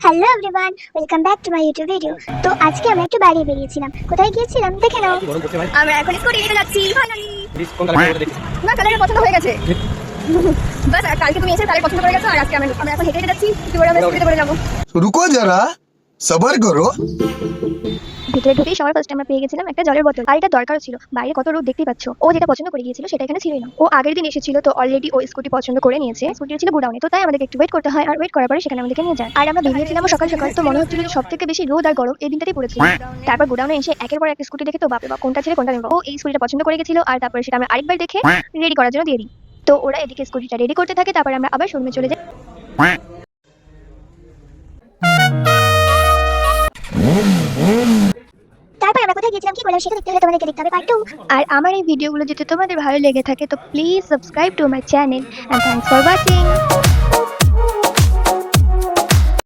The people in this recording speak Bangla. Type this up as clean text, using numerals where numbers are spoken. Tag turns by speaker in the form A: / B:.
A: Hello everyone, welcome back to my YouTube video. তো আজকে আমরা একটু বাইরে বেরিয়েছিলাম। কোথায় গিয়েছিলাম দেখে নাও।
B: আমরা এখন স্কুটি নিয়ে যাচ্ছি ফাইনালি।
C: কোন কালার দেখি
B: না কালারের পছন্দ হয়ে গেছে। বাস কালকে তুমি এসে তারে পছন্দ করে গেছো আর আজকে আমরা এখন হেঁটে হেঁটে যাচ্ছি। কি করে আমরা স্কুটিতে করে যাবো।
D: रुको जरा सबर करो।
A: ভিতরে ঢুকেই সবার ফার্স্ট আমরা পেয়ে গেছিলাম একটা জলের বোতল। আর এটা দরকারও ছিল, বাইরে কত রোদ দেখতেই পাচ্ছ। ও যেটা পছন্দ করে গিয়েছিল সেটা এখানে ছিলই না। ও আগের দিন এসেছিল, তো অলরেডি ও স্কুটি পছন্দ করে নিয়েছে। স্কুটি ছিল গোডাউনে, তো তাই আমাদেরকে একটু ওয়েট করতে হয়। আর ওয়েট করার পরে সেখানে আমাদেরকে নিয়ে যায়। আর আমরা বেরিয়েছিলাম সকাল সকাল, তো মনে হচ্ছিল যে সব থেকে বেশি রোদ আর গরম এই দিনটাতেই পড়েছিল। তারপর গোডাউনে এসে একের পর এক স্কুটি দেখে তো বাপরে বাপ, কোনটা ছেড়ে কোনটা নেবো। ও এই স্কুটিটা পছন্দ করে গেছিল, আর তারপরে সেটা আমরা আরেকবার দেখে রেডি করার জন্য দিয়ে দিই। তো ওরা এদিকে স্কুটিটা রেডি করতে থাকে, তারপর আমরা আবার শোরুমে চলে যাই। তারপর আমরা কোথায় গিয়েছিলাম কি বললাম সেটা দেখতে হলে তোমাদেরকে দেখতে হবে পার্ট 2। আর আমার এই ভিডিওগুলো যদি তোমাদের ভালো লেগে থাকে তো please subscribe to my channel and thanks for watching.